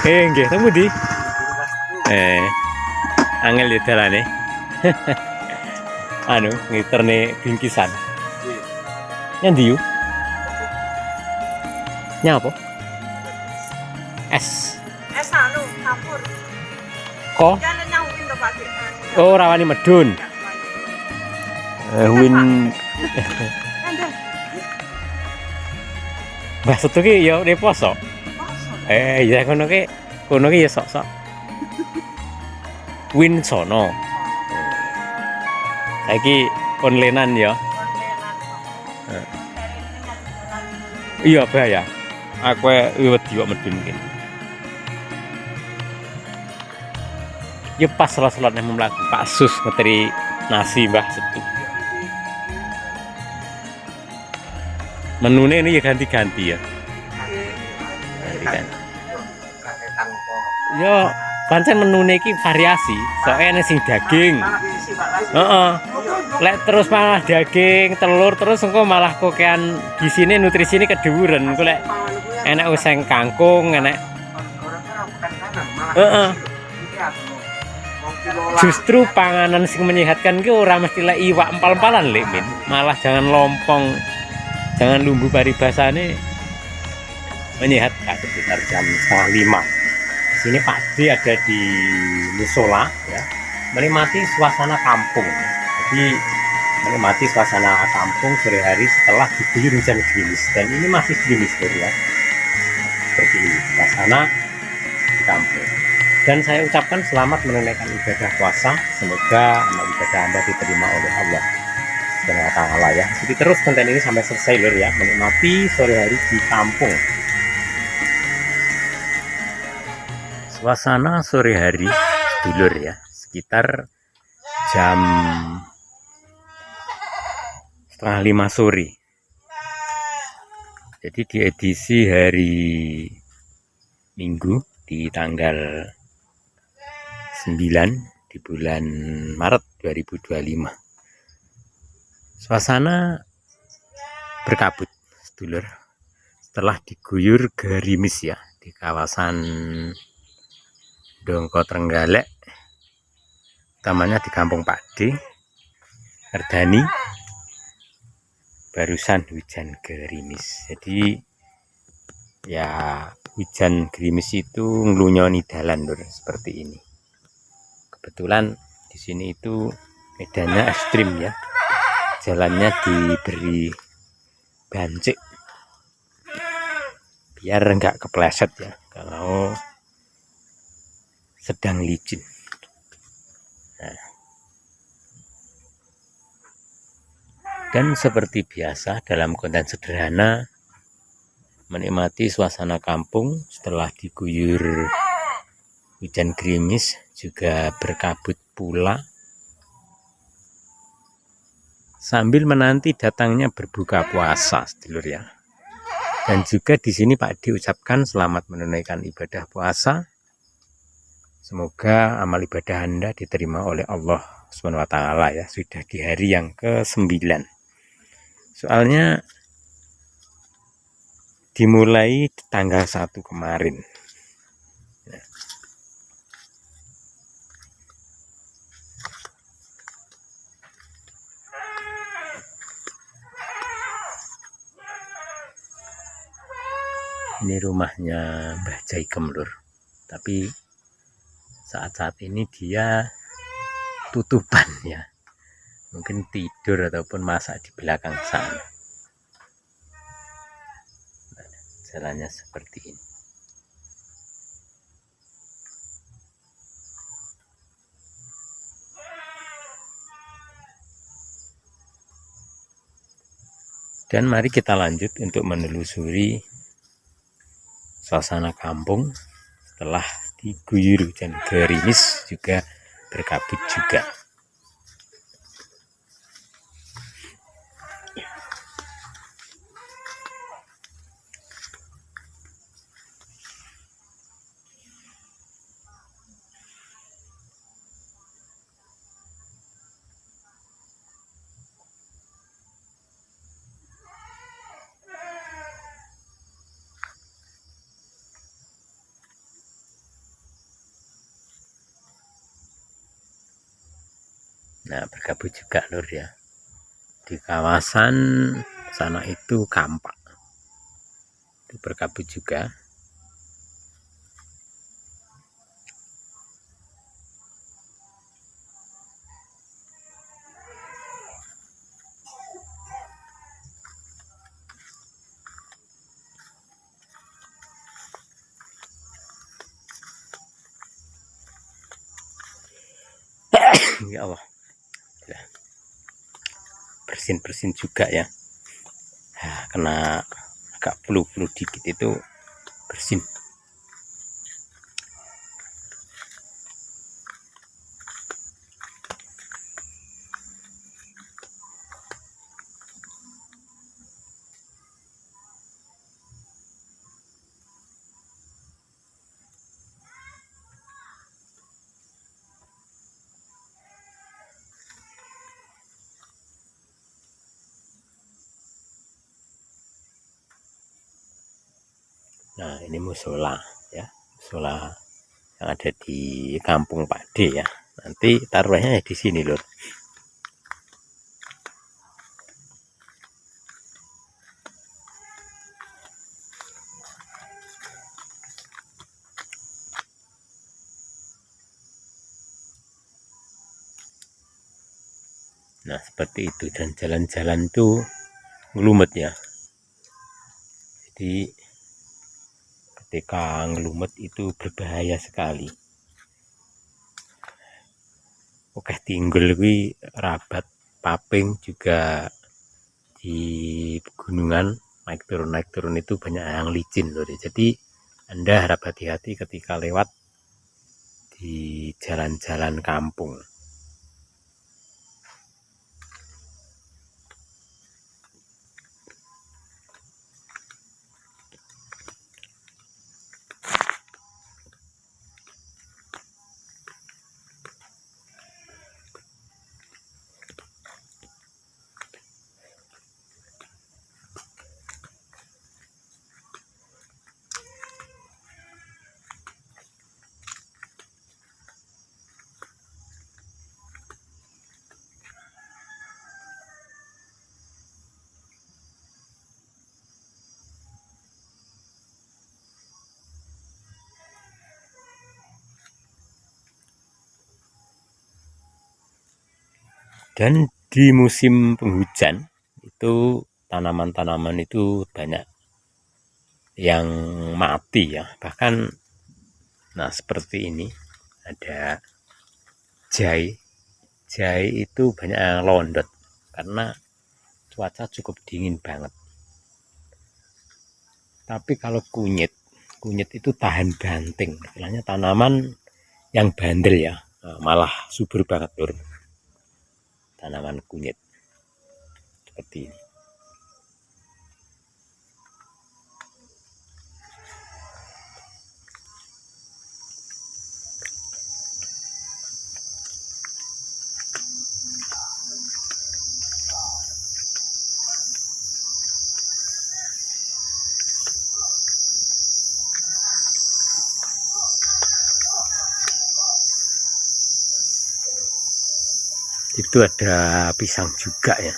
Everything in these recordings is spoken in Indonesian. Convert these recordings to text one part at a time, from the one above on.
Nggih, temu di. Angel ya dalane. Anu, ngiterne bingkisan. Nyendi yu? Nyapa? Es. Es anu campur. Kok? Jangan nyawin to Pak. Oh, rawani medun. Win. Mbah Setu ki ya reposo. Ya kono ki ya sok-sok. Win sono. Saiki onlinean ya. Iya bahaya. Aku wedi kok medun ki. Ya pas salat-salat nang mlaku Pak Sus ngeteri nasi Mbah Setu. Menune ini ya ganti-ganti ya. Ganti-ganti. Yo pancen menune iki variasi, soalnya sing daging. Heeh. Lek terus malah daging, telur terus engko malah kokean gisine nutrisine kedhuwuren. Engko lek enak useng kangkung, enak. Heeh. Justru panganan sing menyehatkan ki ora mesti lek iwak empal-empalan lek Min. Malah jangan lompong, jangan lumbu paribasane menyehatkan. Sekitar jam 4:30. Sini Pak D ada di musola ya, menikmati suasana kampung. Jadi menikmati suasana kampung sore hari setelah diguyur hujan gerimis, dan ini masih gerimis ya. Seperti ini suasana di kampung. Dan saya ucapkan selamat menunaikan ibadah puasa. Semoga amal ibadah Anda diterima oleh Allah Subhanahu wa taala ya. Jadi terus konten ini sampai selesai lur ya, menikmati sore hari di kampung. Suasana sore hari sedulur ya, sekitar jam 4:30 sore. Jadi di edisi hari Minggu di tanggal 9 di bulan Maret 2025. Suasana berkabut sedulur setelah diguyur gerimis ya di kawasan Dongko Trenggalek, utamanya di Kampung Pak D, Erdani, barusan hujan gerimis. Jadi ya hujan gerimis itu ngelunyoni dalan lur seperti ini. Kebetulan di sini itu medannya ekstrim ya, jalannya diberi bancik biar enggak kepleset ya kalau sedang licin. Nah, dan seperti biasa dalam konten sederhana menikmati suasana kampung setelah diguyur hujan gerimis juga berkabut pula, sambil menanti datangnya berbuka puasa sedulur ya. Dan juga di sini Pak D ucapkan selamat menunaikan ibadah puasa. Semoga amal ibadah Anda diterima oleh Allah Subhanahu wa taala ya, sudah di hari yang ke-9. Soalnya dimulai tanggal 1 kemarin. Ini rumahnya Mbah Jaikem lur. Tapi saat-saat ini dia tutupan ya. Mungkin tidur ataupun masak di belakang sana. Jalannya seperti ini. Dan mari kita lanjut untuk menelusuri suasana kampung setelah diguyur hujan gerimis juga berkabut juga. Nah, berkabut juga lur ya. Di kawasan sana itu Kampak. Itu berkabut juga. Ya Allah. Bersin-bersin juga ya. Nah, kena agak flu-flu dikit itu bersin. Nah, ini musola ya, musola yang ada di Kampung Pakde ya. Nanti taruhnya di sini lur. Nah, seperti itu, dan jalan-jalan tuh ngelumet ya. Jadi ketika ngelumet itu berbahaya sekali. Oke, tinggul kuwi rabat, paping juga di pegunungan naik turun itu banyak yang licin loh. Jadi Anda harap hati-hati ketika lewat di jalan-jalan kampung. Dan di musim penghujan itu tanaman-tanaman itu banyak yang mati ya. Bahkan nah seperti ini ada jahe. Jahe itu banyak yang londot karena cuaca cukup dingin banget. Tapi kalau kunyit itu tahan banting. Istilahnya tanaman yang bandel ya. Nah, malah subur banget lur. Tanaman kunyit seperti ini. Itu ada pisang juga ya.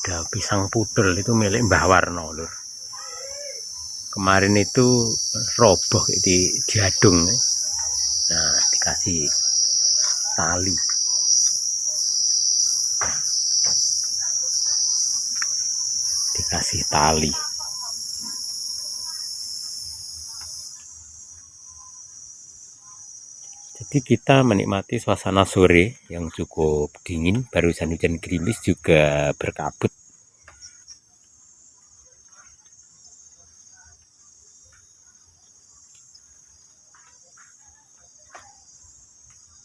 Ada pisang pudel itu milik Mbah Warno lur. Kemarin itu roboh di jadung. Nah, dikasih tali. Dikasih tali. Jadi kita menikmati suasana sore yang cukup dingin, barusan hujan gerimis juga berkabut.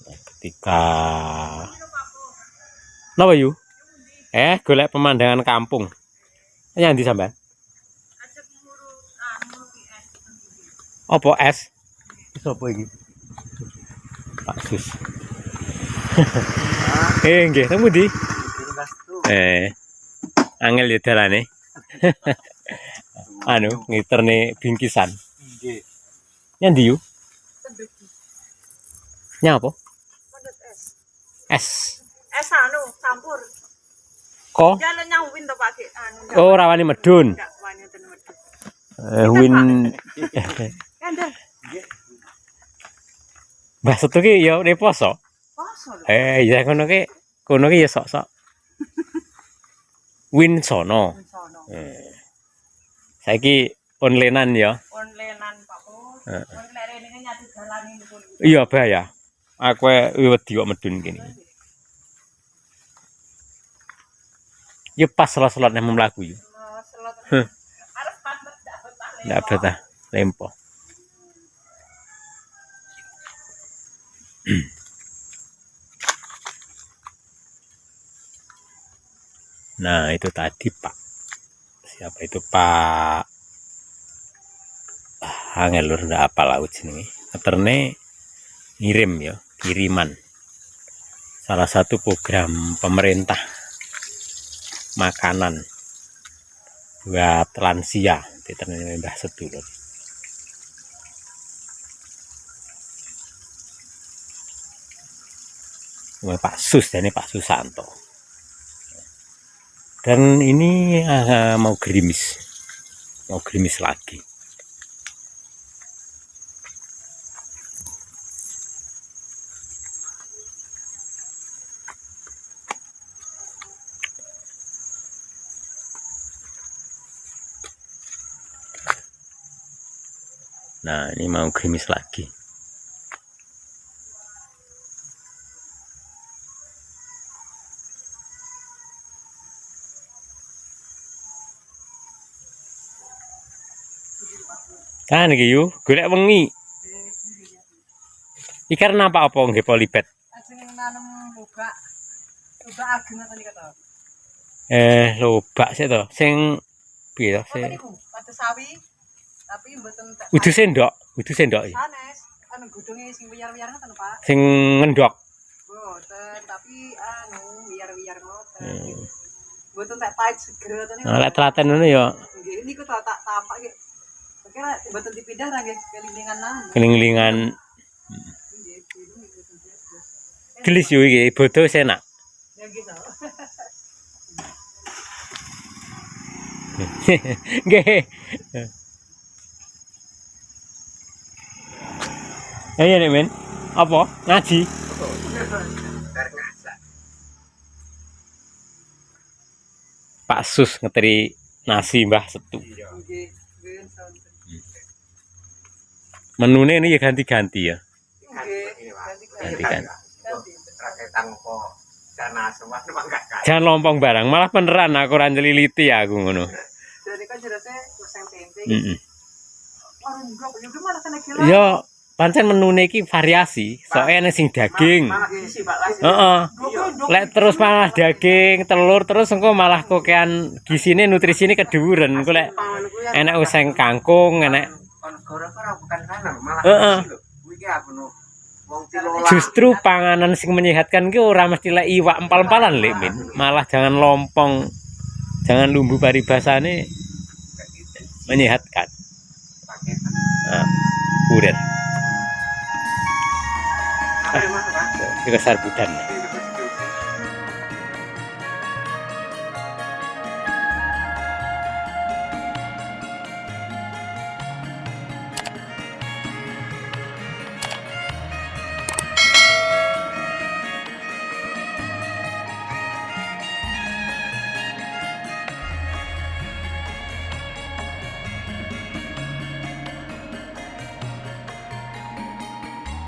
Nah, ketika napa yu? Golek pemandangan kampung. Yang di sampean? Ajak ngurut es. Apa es? Sopo iki? Pak Sus. Nggih, temu ndi? Angel ya dalane. Ngiterne bingkisan. Nggih. Yang ndi yu? Nyapa? Medhot es. Es. Es anu campur. Kok? Jalan nyawin to Pak Dik anu. Oh, rawani medun. Enggak wani ten medhot. Win. Kandel. Mbah Setu ki ya reposo. Poso lho. Ya kono ki ya sok-sok. Win sono. Sono. Saiki onlinean ya. Onlinean Pak Bos. Wong lek rene kan nyatu dalan niku. Iya bahaya. Aku wedi kok medun kene. Ya pas selot-selot nang mlaku yo. Selot. Arep pantet dak betah. Ndak betah lempo. Nah, itu tadi Pak. Siapa itu Pak? Angel lur ndak apa laut jenenge. Ngeterne ngirim ya, kiriman. Salah satu program pemerintah makanan buat lansia diterene Mbah Setu lur. Pak Sus, ini Pak Susanto. Dan ini mau gerimis lagi. Nah, ini mau gerimis lagi. Kan iki yo, golek wengi. Iki karena apa nggih polybet? Ajeng nanem lobak. Lobak ageng ngoten iki to. Lobak sik to. Sing piye to? Sing padha sawi. Tapi mboten Udu sendok iki. sanes. Anu godhonge sing wiyar-wiyar ngoten Pak. Sing ngendok. Mboten, tapi anu wiyar-wiyar ngoten. Mboten tak pahit seger ngoten. Nah, lek telaten ngono ya Nggih, niku tak tapak iki. Kira mboten dipindah ra nggih kelingan nang. keling-kelingan. Gelis yo iki, bodo wis enak. Ya gitu. Nggih. Ayo nek men. Apa? Ngaji. Pak Sus ngeteri nasi Mbah Setu. Nggih, Menune ini ya ganti-ganti ya. ganti-ganti. Jangan lompong barang, malah beneran aku ora nyeliliti aku ngono. Jadi kan jerase kuseng tempe. Heeh. Oh, enggak, ya malah kena gila. Ya pancen menune iki variasi, soalnya ana sing daging. Heeh. Lek terus malah daging, telur terus engko malah kokean gisine nutrisine kedhuwuren. Engko lek enak useng kangkung, enak. Heeh. Justru panganan sing menyehatkan ki ora mesti lek iwak empal-empalan lek Min. Malah jangan lompong, jangan lumbu paribasane menyehatkan. Nah, uret. Itu sarbudan.